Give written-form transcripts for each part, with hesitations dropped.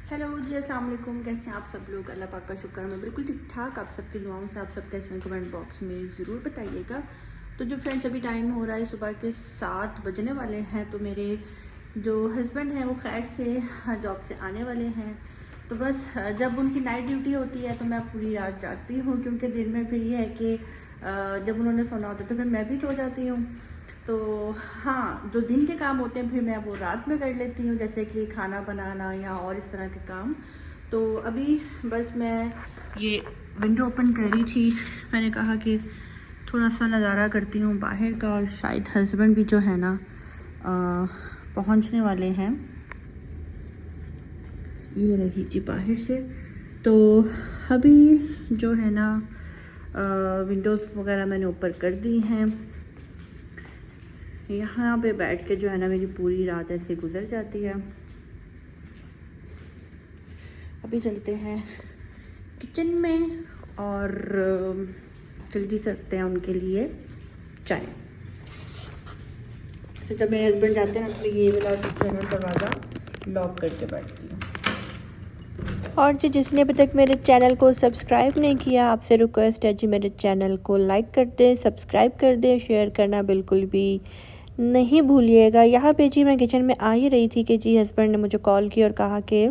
Hello जी, अस्सलाम वालेकुम। कैसे हैं आप सब लोग? अल्लाह पाक का शुक्र, मैं बिल्कुल ठीक ठाक। आप सबकी दुआओं से आप सब कैसे हैं कमेंट बॉक्स में ज़रूर बताइएगा। तो जो फ्रेंड्स अभी टाइम हो रहा है सुबह के 7 बजने वाले हैं, तो मेरे जो हस्बैंड हैं वो खैर से जॉब से आने वाले हैं। तो बस जब उनकी नाइट ड्यूटी होती है तो मैं पूरी रात जागती हूँ, क्योंकि दिन में फिर ये है कि जब उन्होंने सोना होता है तो फिर मैं भी सो जाती हूँ। तो हाँ, जो दिन के काम होते हैं फिर मैं वो रात में कर लेती हूँ, जैसे कि खाना बनाना या और इस तरह के काम। तो अभी बस मैं ये विंडो ओपन कर रही थी, मैंने कहा कि थोड़ा सा नज़ारा करती हूँ बाहर का, और शायद हस्बैंड भी जो है ना पहुँचने वाले हैं। ये रही जी बाहर से। तो अभी जो है ना विंडोज़ वगैरह मैंने ऊपर कर दी हैं। यहाँ पे बैठ के जो है ना मेरी पूरी रात ऐसे गुजर जाती है। अभी चलते हैं किचन में और जल्दी से रखते हैं उनके लिए चाय। अच्छा, जब मेरे हस्बैंड जाते हैं ना तो ये वाला दरवाज़ा लॉक करके बैठती हूँ। और जी जिसने अभी तक मेरे चैनल को सब्सक्राइब नहीं किया, आपसे रिक्वेस्ट है जी मेरे चैनल को लाइक कर दें, सब्सक्राइब कर दें, शेयर करना बिल्कुल भी नहीं भूलिएगा। यहाँ पे जी मैं किचन में आ ही रही थी कि जी हस्बैंड ने मुझे कॉल की और कहा कि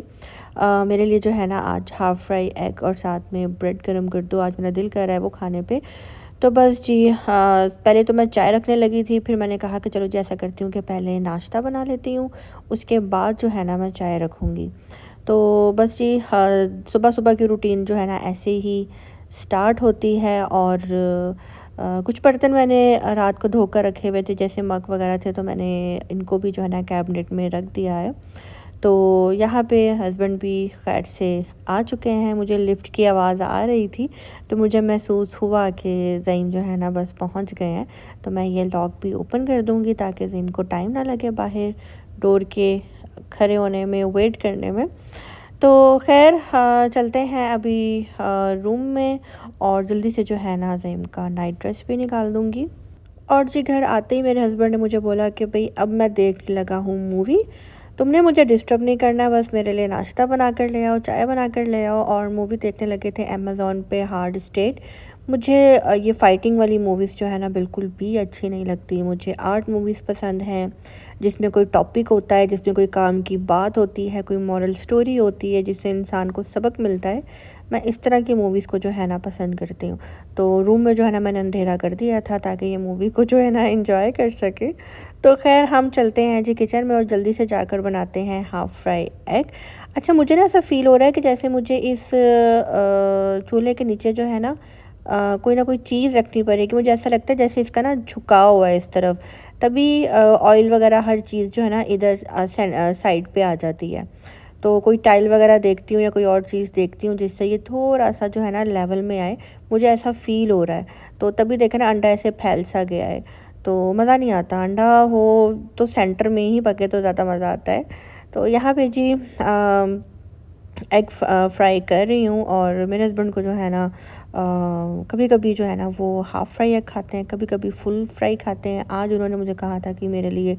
मेरे लिए जो है ना आज हाफ़ फ्राई एग और साथ में ब्रेड गर्म कर दो, आज मेरा दिल कर रहा है वो खाने पे। तो बस जी पहले तो मैं चाय रखने लगी थी, फिर मैंने कहा कि चलो जी ऐसा करती हूँ कि पहले नाश्ता बना लेती हूँ, उसके बाद जो है ना मैं चाय रखूँगी। तो बस जी सुबह सुबह की रूटीन जो है ना ऐसे ही स्टार्ट होती है। और कुछ बर्तन मैंने रात को धोकर रखे हुए थे, जैसे मग वगैरह थे, तो मैंने इनको भी जो है ना कैबिनेट में रख दिया है। तो यहाँ पे हस्बैंड भी खैर से आ चुके हैं। मुझे लिफ्ट की आवाज़ आ रही थी तो मुझे महसूस हुआ कि ज़ईम जो है ना बस पहुँच गए हैं। तो मैं ये लॉक भी ओपन कर दूँगी ताकि ज़ईम को टाइम ना लगे बाहर डोर के खड़े होने में, वेट करने में। तो खैर चलते हैं अभी रूम में, और जल्दी से जो है ना ज़ईम का नाइट ड्रेस भी निकाल दूँगी। और जी घर आते ही मेरे हस्बैंड ने मुझे बोला कि भाई अब मैं देखने लगा हूँ मूवी, तुमने मुझे डिस्टर्ब नहीं करना, बस मेरे लिए नाश्ता बना कर ले आओ, चाय बना कर ले आओ। और मूवी देखने लगे थे अमेज़ॉन पे हार्ड स्टेट। मुझे ये फ़ाइटिंग वाली मूवीज़ जो है ना बिल्कुल भी अच्छी नहीं लगती। मुझे आर्ट मूवीज़ पसंद हैं, जिसमें कोई टॉपिक होता है, जिसमें कोई काम की बात होती है, कोई मॉरल स्टोरी होती है, जिससे इंसान को सबक मिलता है। मैं इस तरह की मूवीज़ को जो है ना पसंद करती हूँ। तो रूम में जो है ना मैंने अंधेरा कर दिया था ताकि ये मूवी को जो है ना एंजॉय कर सके। तो खैर हम चलते हैं जी किचन में और जल्दी से जाकर बनाते हैं हाफ़ फ्राई एग। अच्छा, मुझे ना ऐसा फ़ील हो रहा है कि जैसे मुझे इस चूल्हे के नीचे जो है ना कोई ना कोई चीज़ रखनी पड़ेगी। मुझे ऐसा लगता है जैसे इसका ना झुकाव हुआ है इस तरफ, तभी ऑयल वगैरह हर चीज़ जो है ना इधर साइड पे आ जाती है। तो कोई टाइल वगैरह देखती हूँ या कोई और चीज़ देखती हूँ जिससे ये थोड़ा सा जो है ना लेवल में आए, मुझे ऐसा फ़ील हो रहा है। तो तभी देखे ना अंडा ऐसे फैल सा गया है, तो मज़ा नहीं आता। अंडा हो तो सेंटर में ही पके तो ज़्यादा मज़ा आता है। तो यहाँ पे जी एग फ्राई कर रही हूँ, और मेरे हस्बैंड को जो है ना कभी कभी जो है ना वो हाफ़ फ्राई एग खाते हैं, कभी कभी फुल फ्राई खाते हैं। आज उन्होंने मुझे कहा था कि मेरे लिए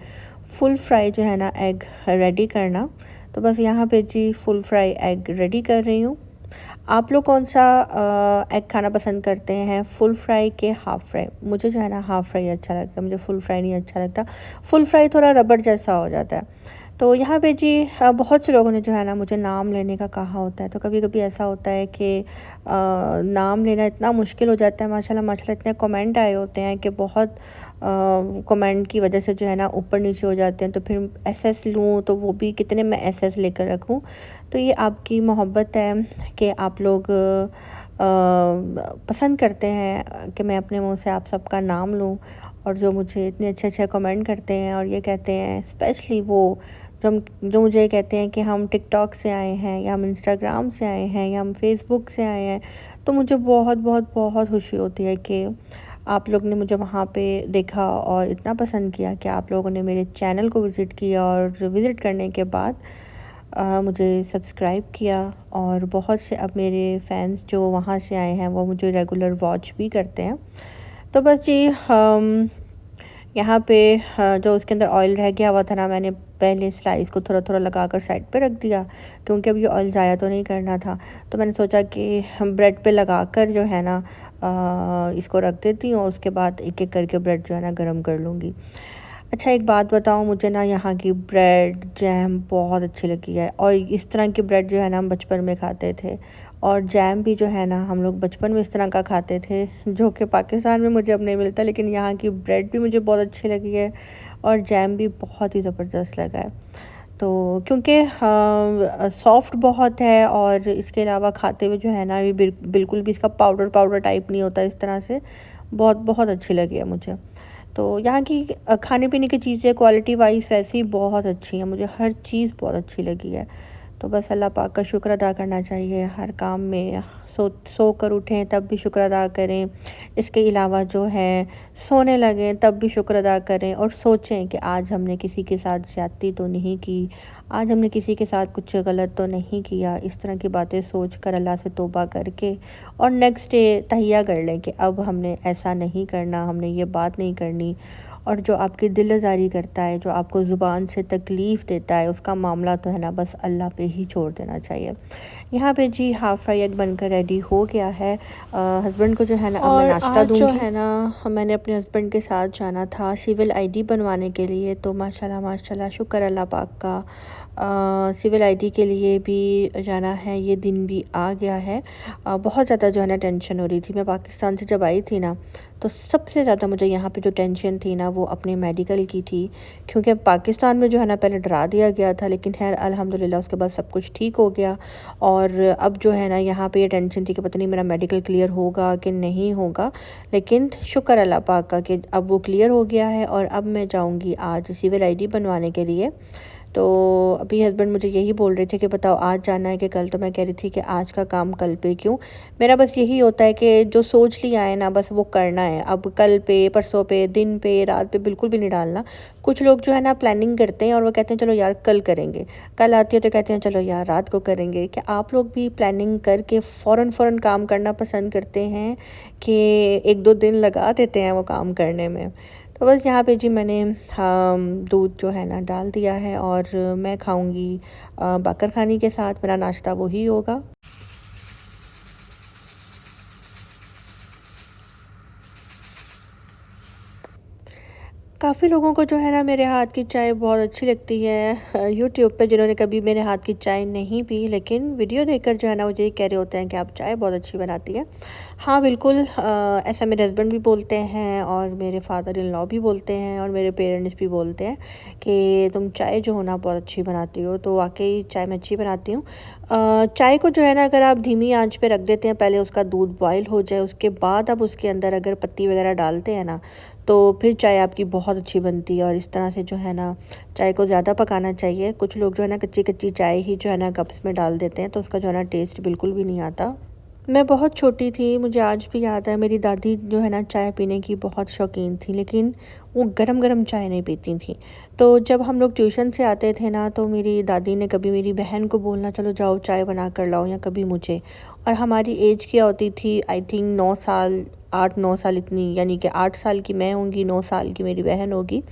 फुल फ्राई जो है ना एग रेडी करना। तो बस यहाँ पे जी फुल फ्राई एग रेडी कर रही हूँ। आप लोग कौन सा एग खाना पसंद करते हैं, फुल फ्राई के हाफ़ फ्राई? मुझे जो है ना हाफ़ फ्राई अच्छा लगता है, मुझे फुल फ्राई नहीं अच्छा लगता। फुल फ्राई थोड़ा रबड़ जैसा हो जाता है। तो यहाँ पे जी बहुत से लोगों ने जो है ना मुझे नाम लेने का कहा होता है। तो कभी कभी ऐसा होता है कि नाम लेना इतना मुश्किल हो जाता है। माशाल्लाह माशाल्लाह इतने कमेंट आए होते हैं कि बहुत कमेंट की वजह से जो है ना ऊपर नीचे हो जाते हैं। तो फिर एसएस लूँ तो वो भी कितने मैं एसएस लेकर रखूँ। तो ये आपकी मोहब्बत है कि आप लोग पसंद करते हैं कि मैं अपने मुंह से आप सबका नाम लूँ। और जो मुझे इतने अच्छे अच्छे कमेंट करते हैं और ये कहते हैं, स्पेशली वो जो मुझे कहते हैं कि हम टिकटॉक से आए हैं, या हम इंस्टाग्राम से आए हैं, या हम फेसबुक से आए हैं, तो मुझे बहुत बहुत बहुत खुशी होती है कि आप लोग ने मुझे वहाँ पे देखा और इतना पसंद किया कि आप लोगों ने मेरे चैनल को विज़िट किया, और विज़िट करने के बाद मुझे सब्सक्राइब किया। और बहुत से अब मेरे फैंस जो वहाँ से आए हैं वो मुझे रेगुलर वॉच भी करते हैं। तो बस जी यहाँ पे जो उसके अंदर ऑयल रह गया हुआ था ना, मैंने पहले स्लाइस को थोड़ा थोड़ा लगा कर साइड पे रख दिया, क्योंकि अब ये ऑयल ज़ाया तो नहीं करना था। तो मैंने सोचा कि हम ब्रेड पे लगा कर जो है ना इसको रख देती हूँ, और उसके बाद एक एक करके ब्रेड जो है ना गर्म कर लूँगी। अच्छा, एक बात बताऊँ, मुझे ना यहाँ की ब्रेड जैम बहुत अच्छी लगी है, और इस तरह की ब्रेड जो है ना हम बचपन में खाते थे, और जैम भी जो है ना हम लोग बचपन में इस तरह का खाते थे, जो कि पाकिस्तान में मुझे अब नहीं मिलता। लेकिन यहाँ की ब्रेड भी मुझे बहुत अच्छी लगी है, और जैम भी बहुत ही ज़बरदस्त लगा है। तो क्योंकि सॉफ्ट बहुत है, और इसके अलावा खाते हुए जो है ना ये बिल्कुल भी इसका पाउडर पाउडर टाइप नहीं होता इस तरह से, बहुत बहुत अच्छी लगी है मुझे। तो यहाँ की खाने पीने की चीज़ें क्वालिटी वाइज वैसे ही बहुत अच्छी हैं, मुझे हर चीज़ बहुत अच्छी लगी है। तो बस अल्लाह पाक का शुक्र अदा करना चाहिए हर काम में। सो कर उठें तब भी शुक्र अदा करें, इसके अलावा जो है सोने लगें तब भी शुक्र अदा करें, और सोचें कि आज हमने किसी के साथ ज़्यादती तो नहीं की, आज हमने किसी के साथ कुछ गलत तो नहीं किया। इस तरह की बातें सोच कर अल्लाह से तौबा करके और नेक्स्ट डे तहिया कर लें कि अब हमने ऐसा नहीं करना, हमने ये बात नहीं करनी। और जो आपकी दिल आज़ारी करता है, जो आपको ज़ुबान से तकलीफ़ देता है, उसका मामला तो है ना बस अल्लाह पे ही छोड़ देना चाहिए। यहाँ पे जी हाफ़ फ्राई एग बनकर रेडी हो गया है। हस्बैंड को जो है ना अब मैं नाश्ता दूँगी। जो है ना मैंने अपने हस्बैंड के साथ जाना था सिविल आईडी बनवाने के लिए, तो माशाल्लाह माशाल्लाह शुक्र अल्लाह पाक का, सिविल आईडी के लिए भी जाना है, ये दिन भी आ गया है। बहुत ज़्यादा जो है ना टेंशन हो रही थी। मैं पाकिस्तान से जब आई थी ना, तो सबसे ज़्यादा मुझे यहाँ पे जो टेंशन थी ना वो अपने मेडिकल की थी, क्योंकि पाकिस्तान में जो है ना पहले डरा दिया गया था, लेकिन खैर अल्हम्दुलिल्लाह उसके बाद सब कुछ ठीक हो गया। और अब जो है ना यहाँ पे ये टेंशन थी कि पता नहीं मेरा मेडिकल क्लियर होगा कि नहीं होगा, लेकिन शुक्र अल्लाह पाक का कि अब वो क्लियर हो गया है, और अब मैं जाऊँगी आज सिविल आईडी बनवाने के लिए। तो अभी हस्बैंड मुझे यही बोल रहे थे कि बताओ आज जाना है कि कल, तो मैं कह रही थी कि आज का काम कल पे क्यों। मेरा बस यही होता है कि जो सोच लिया है ना बस वो करना है, अब कल पे, परसों पे, दिन पे, रात पे बिल्कुल भी नहीं डालना। कुछ लोग जो है ना प्लानिंग करते हैं और वो कहते हैं चलो यार कल करेंगे, कल आती है तो कहते हैं चलो यार रात को करेंगे। क्या आप लोग भी प्लानिंग करके फ़ौरन काम करना पसंद करते हैं कि एक दो दिन लगा देते हैं वो काम करने में? तो बस यहाँ पे जी मैंने दूध जो है ना डाल दिया है, और मैं खाऊंगी बाकर खानी के साथ, मेरा नाश्ता वही होगा। काफ़ी लोगों को जो है ना मेरे हाथ की चाय बहुत अच्छी लगती है, यूट्यूब पे जिन्होंने कभी मेरे हाथ की चाय नहीं पी, लेकिन वीडियो देखकर जो है ना मुझे ये कह रहे होते हैं कि आप चाय बहुत अच्छी बनाती है। हाँ बिल्कुल, ऐसा मेरे हस्बैंड भी बोलते हैं, और मेरे फादर इन लॉ भी बोलते हैं, और मेरे पेरेंट्स भी बोलते हैं कि तुम चाय जो हो ना बहुत अच्छी बनाती हो। तो वाकई चाय मैं अच्छी बनाती हूँ। चाय को जो है ना अगर आप धीमी आंच पे रख देते हैं, पहले उसका दूध बॉयल हो जाए, उसके बाद आप उसके अंदर अगर पत्ती वगैरह डालते हैं ना, तो फिर चाय आपकी बहुत अच्छी बनती है। और इस तरह से जो है ना चाय को ज़्यादा पकाना चाहिए। कुछ लोग जो है ना कच्ची कच्ची चाय ही जो है ना कप्स में डाल देते हैं, तो उसका जो है ना टेस्ट बिल्कुल भी नहीं आता। मैं बहुत छोटी थी, मुझे आज भी याद है, मेरी दादी जो है ना चाय पीने की बहुत शौकीन थी, लेकिन वो गरम गरम चाय नहीं पीती थी। तो जब हम लोग ट्यूशन से आते थे ना, तो मेरी दादी ने कभी मेरी बहन को बोलना चलो जाओ चाय बना कर लाओ, या कभी मुझे। और हमारी एज क्या होती थी, आई थिंक 9 साल, 8-9 साल इतनी, यानी कि 8 साल की मैं होंगी, 9 साल की मेरी बहन होगी।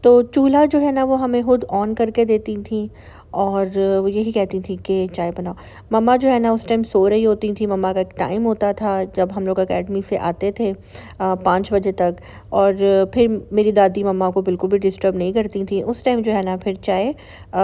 तो चूल्हा जो है ना वो हमें खुद ऑन करके देती थी, और वो यही कहती थी कि चाय बनाओ। मम्मा जो है ना उस टाइम सो रही होती थी। मम्मा का एक टाइम होता था जब हम लोग अकेडमी से आते थे 5 बजे तक, और फिर मेरी दादी मम्मा को बिल्कुल भी डिस्टर्ब नहीं करती थी। उस टाइम जो है ना फिर चाय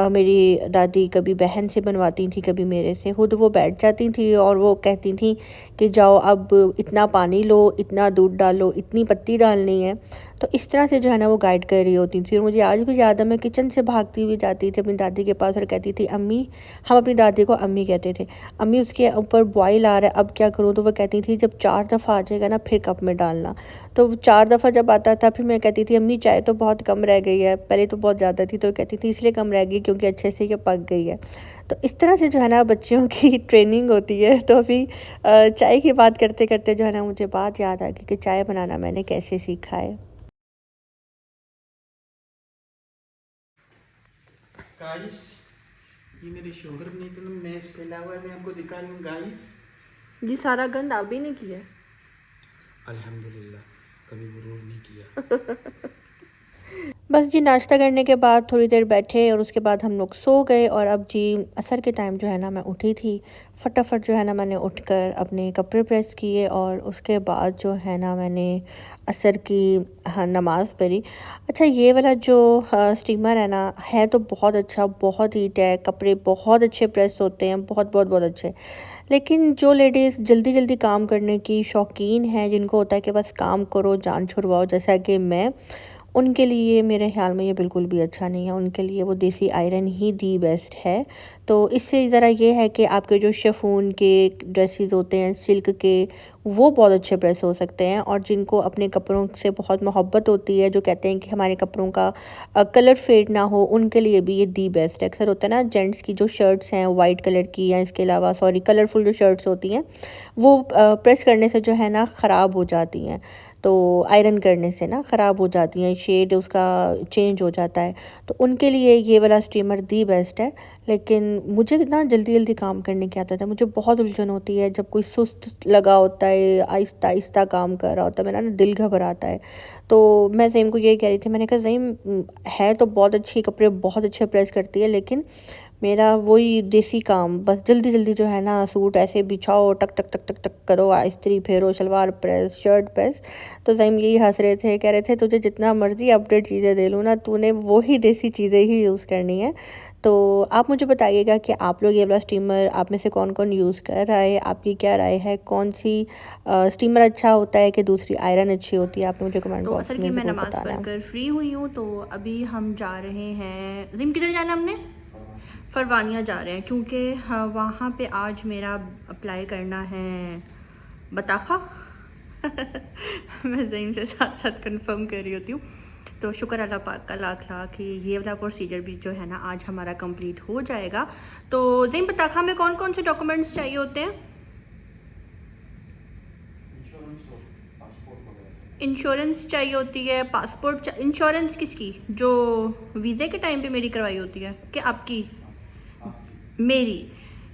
मेरी दादी कभी बहन से बनवाती थी, कभी मेरे से। खुद वो बैठ जाती थी और वो कहती थी कि जाओ अब इतना पानी लो, इतना दूध डालो, इतनी पत्ती डालनी है। तो इस तरह से जो है ना वो गाइड कर रही होती थी। और मुझे आज भी याद है, मैं किचन से भागती हुई जाती थी अपनी दादी के पास और कहती थी अम्मी, हम अपनी दादी को अम्मी कहते थे, अम्मी उसके ऊपर बॉयल आ रहा है, अब क्या करूँ? तो वो कहती थी जब 4 दफ़ा आ जाएगा ना फिर कप में डालना। तो 4 दफ़ा जब आता था फिर मैं कहती थी अम्मी चाय तो बहुत कम रह गई है, पहले तो बहुत ज़्यादा थी। तो कहती थी इसलिए कम रह गई क्योंकि अच्छे से ये पक गई है। तो इस तरह से जो है ना बच्चियों की ट्रेनिंग होती है। तो अभी चाय की बात करते करते जो है ना मुझे बात याद आ गई कि चाय बनाना मैंने कैसे सीखा है। गाइस, ये मेरे शोहर ने इतना मैस फैला हुआ है, मैं आपको दिखा रही हूँ गाइस। जी सारा गंद आप भी नहीं किया? अल्हम्दुलिल्लाह, कभी गुरूर नहीं किया। बस जी नाश्ता करने के बाद थोड़ी देर बैठे और उसके बाद हम लोग सो गए। और अब जी असर के टाइम जो है ना मैं उठी थी, फटाफट जो है ना मैंने उठकर अपने कपड़े प्रेस किए और उसके बाद जो है ना मैंने असर की नमाज़ पढ़ी। अच्छा ये वाला जो स्टीमर है ना, है तो बहुत अच्छा, बहुत हीट है, कपड़े बहुत अच्छे प्रेस होते हैं, बहुत बहुत बहुत अच्छे। लेकिन जो लेडीज़ जल्दी जल्दी काम करने की शौकीन हैं, जिनको होता है कि बस काम करो जान छुड़वाओ, जैसा कि मैं, उनके लिए मेरे ख़्याल में ये बिल्कुल भी अच्छा नहीं है। उनके लिए वो देसी आयरन ही दी बेस्ट है। तो इससे ज़रा ये है कि आपके जो शिफॉन के ड्रेसेस होते हैं सिल्क के, वो बहुत अच्छे प्रेस हो सकते हैं। और जिनको अपने कपड़ों से बहुत मोहब्बत होती है, जो कहते हैं कि हमारे कपड़ों का कलर फेड ना हो, उनके लिए भी ये दी बेस्ट है। अक्सर होता है ना जेंट्स की जो शर्ट्स हैं वाइट कलर की, या इसके अलावा सॉरी कलरफुल जो शर्ट्स होती हैं, वो प्रेस करने से जो है ना ख़राब हो जाती हैं। तो आयरन करने से ना ख़राब हो जाती हैं, शेड उसका चेंज हो जाता है। तो उनके लिए ये वाला स्टीमर दी बेस्ट है। लेकिन मुझे ना जल्दी जल्दी काम करने की आदत है, मुझे बहुत उलझन होती है जब कोई सुस्त लगा होता है, आहिस्ता आहिस्ता काम कर रहा होता है, मेरा ना दिल घबराता है। तो मैं ज़ईम को ये कह रही थी, मैंने कहा ज़ईम है तो बहुत अच्छी, कपड़े बहुत अच्छे प्रेस करती है, लेकिन मेरा वही देसी काम, बस जल्दी जल्दी जो है ना सूट ऐसे बिछाओ, टक टक टक टक टक करो, इस्त्री फेरो, शलवार प्रेस, शर्ट प्रेस। तो ज़ईम यही हंस रहे थे, कह रहे थे तुझे जितना मर्ज़ी अपडेट चीज़ें दे लूँ ना, तूने वही देसी चीज़ें ही यूज़ करनी है। तो आप मुझे बताइएगा कि आप लोग ये वाला स्टीमर आप में से कौन कौन यूज़ कर रहा है, आपकी क्या राय है, कौन सी स्टीमर अच्छा होता है कि दूसरी आयरन अच्छी होती है, आपने मुझे कमेंट तो बॉक्स असर में की मैं ज़रूर नमाज़ बताना है। पढ़कर फ्री हुई हूँ। तो अभी हम जा रहे हैं, जिम किधर जाना हमने, फरवानिया जा रहे हैं, क्योंकि हाँ, वहाँ पे आज मेरा अप्लाई करना है बताखा। मैं ज़ईम से साथ साथ कंफर्म कर रही होती हूँ। तो शुक्र अल्लाह पाक का लाख लाख कि ये वाला प्रोसीजर भी जो है ना आज हमारा कंप्लीट हो जाएगा। तो ज़ईम बताखा में कौन कौन से डॉक्यूमेंट्स चाहिए होते हैं? इंश्योरेंस चाहिए होती है, पासपोर्ट, इंश्योरेंस किसकी, जो वीज़े के टाइम पे मेरी करवाई होती है कि आपकी? मेरी।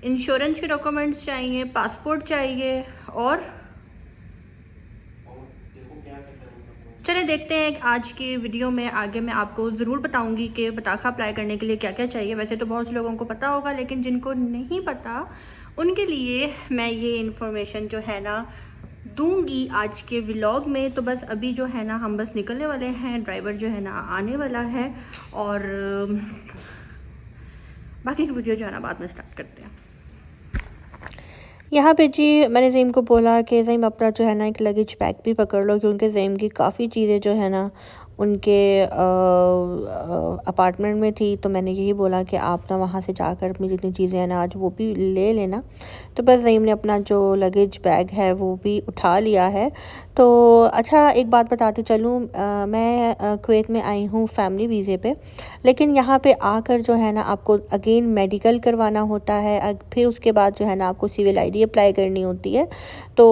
इंश्योरेंस के डॉक्यूमेंट्स चाहिए, पासपोर्ट चाहिए, और चलिए देखते हैं आज की वीडियो में। आगे मैं आपको ज़रूर बताऊंगी कि बताखा अप्लाई करने के लिए क्या क्या चाहिए। वैसे तो बहुत से लोगों को पता होगा, लेकिन जिनको नहीं पता उनके लिए मैं ये इन्फॉर्मेशन जो है ना दूंगी आज के व्लॉग में। तो बस अभी जो है ना हम बस निकलने वाले हैं, ड्राइवर जो है ना आने वाला है, और बाकी की वीडियो जो है ना बाद में स्टार्ट करते हैं। यहाँ पे जी मैंने ज़ईम को बोला कि ज़ईम अपना जो है ना एक लगेज बैग भी पकड़ लो, क्योंकि ज़ईम की काफ़ी चीज़ें जो है ना उनके अपार्टमेंट में थी। तो मैंने यही बोला कि आप ना वहाँ से जाकर अपनी जितनी चीज़ें हैं ना आज वो भी ले लेना। तो बस ज़ईम ने अपना जो लगेज बैग है वो भी उठा लिया है। तो अच्छा एक बात बताती चलूँ, मैं कुवैत में आई हूँ फैमिली वीज़े पे, लेकिन यहाँ पे आकर जो है ना आपको अगेन मेडिकल करवाना होता है, फिर उसके बाद जो है ना आपको सिविल आईडी अप्लाई करनी होती है। तो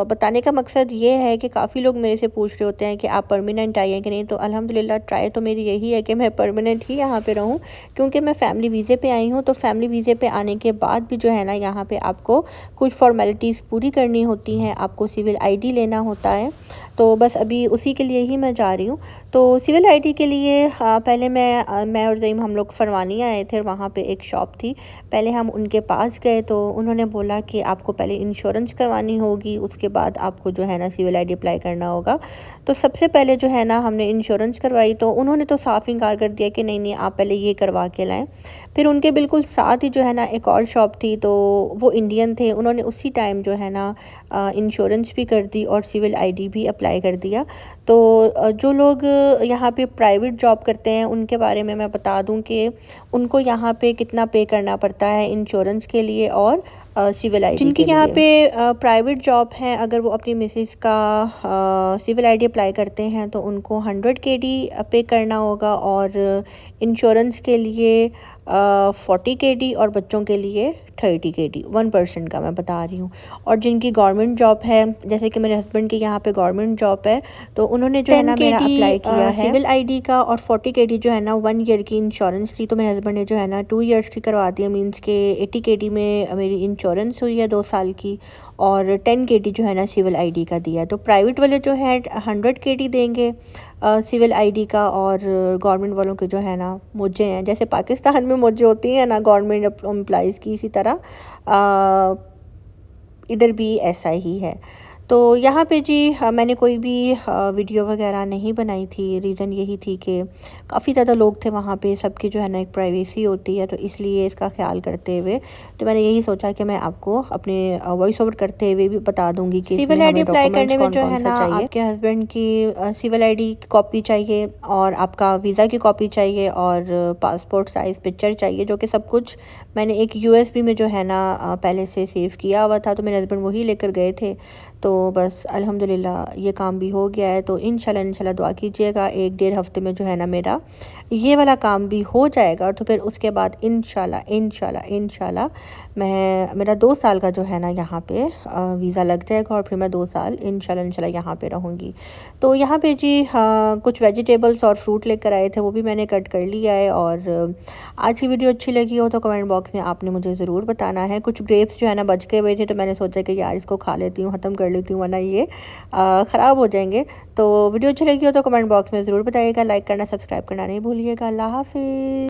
बताने का मकसद ये है कि काफ़ी लोग मेरे से पूछ रहे होते हैं कि आप परमानेंट आई हैं कि नहीं। तो अल्हम्दुलिल्लाह ट्राई तो मेरी यही है कि मैं परमानेंट ही यहाँ पे रहूँ, क्योंकि मैं फ़ैमिली वीज़े पे आई हूँ। तो फैमिली वीज़े पे आने के बाद भी जो है ना यहाँ पे आपको कुछ फॉर्मेलिटीज़ पूरी करनी होती हैं, आपको सिविल आईडी लेना होता है। तो बस अभी उसी के लिए ही मैं जा रही हूँ। तो सिविल आईडी के लिए पहले मैं और ज़ईम हम लोग फरवानी आए थे, वहाँ पे एक शॉप थी, पहले हम उनके पास गए। तो उन्होंने बोला कि आपको पहले इंश्योरेंस करवानी होगी, उसके बाद आपको जो है ना सिविल आईडी अप्लाई करना होगा। तो सबसे पहले जो है ना हमने इंश्योरेंस करवाई, तो उन्होंने तो साफ इनकार कर दिया कि नहीं नहीं आप पहले ये करवा के लाएँ। फिर उनके बिल्कुल साथ ही जो है ना एक और शॉप थी, तो वो इंडियन थे, उन्होंने उसी टाइम जो है ना इंश्योरेंस भी कर दी और सिविल आईडी भी अप्लाई कर दिया। तो जो लोग यहाँ पे प्राइवेट जॉब करते हैं उनके बारे में मैं बता दूँ कि उनको यहाँ पे कितना पे करना पड़ता है इंश्योरेंस के लिए और सिविल आईडी जिनकी के यहाँ लिए। पे प्राइवेट जॉब है, अगर वो अपनी मिसेस का सिविल आईडी अप्लाई करते हैं तो उनको 100 KD पे करना होगा, और इंश्योरेंस के लिए 40 KD, और बच्चों के लिए 30 KD, 1% का मैं बता रही हूँ। और जिनकी गवर्नमेंट जॉब है, जैसे कि मेरे हस्बैंड की यहाँ पे गवर्नमेंट जॉब है, तो उन्होंने जो है ना मेरा अप्लाई किया है सिविल आईडी का, और 40 KD जो है ना 1 ईयर की इंश्योरेंस थी। तो मेरे हस्बैंड ने जो है ना 2 ईयर्स की करवा दी, मीन्स के 80 KD में मेरी इंश्योरेंस इंश्योरेंस हुई है 2 साल की, और 10 KT जो है ना सिविल आईडी का दिया है। तो प्राइवेट वाले जो है 100 KT देंगे सिविल आईडी का, और गवर्नमेंट वालों के जो है ना मुझे हैं, जैसे पाकिस्तान में मुझे होती है ना गवर्नमेंट एम्प्लॉइज़ की, इसी तरह इधर भी ऐसा ही है। तो यहाँ पे जी मैंने कोई भी वीडियो वगैरह नहीं बनाई थी। रीज़न यही थी कि काफ़ी ज़्यादा लोग थे वहाँ पे, सबकी जो है ना एक प्राइवेसी होती है, तो इसलिए इसका ख्याल करते हुए तो मैंने यही सोचा कि मैं आपको अपने वॉइस ओवर करते हुए भी बता दूंगी कि सिविल आईडी अप्लाई करने में जो है ना आपके हस्बैंड की सिविल आईडी की कॉपी चाहिए, और आपका वीज़ा की कॉपी चाहिए, और पासपोर्ट साइज़ पिक्चर चाहिए, जो कि सब कुछ मैंने एक USB में जो है ना पहले से सेव किया हुआ था, तो मेरे हस्बैंड वही लेकर गए थे। तो बस अल्हम्दुलिल्लाह ये काम भी हो गया है। तो इंशाल्लाह दुआ कीजिएगा, 1-1.5 हफ्ते में जो है ना मेरा ये वाला काम भी हो जाएगा। तो फिर उसके बाद इंशाल्लाह मेरा 2 साल का जो है ना यहाँ पे वीज़ा लग जाएगा, और फिर मैं 2 साल इंशाल्लाह यहाँ पे रहूँगी। तो यहाँ पे जी कुछ वेजिटेबल्स और फ्रूट लेकर आए थे, वो भी मैंने कट कर लिया है। और आज की वीडियो अच्छी लगी हो तो कमेंट बॉक्स में आपने मुझे ज़रूर बताना है। कुछ ग्रेप्स जो है ना बच के हुए थे, तो मैंने सोचा कि यार इसको खा लेती हूँ, ख़त्म कर लेती हूँ, वरना ये ख़राब हो जाएंगे। तो वीडियो अच्छी लगी हो तो कमेंट बॉक्स में ज़रूर बताइएगा, लाइक करना, सब्सक्राइब करना नहीं भूलिएगा। अल्लाह हाफ़िज़।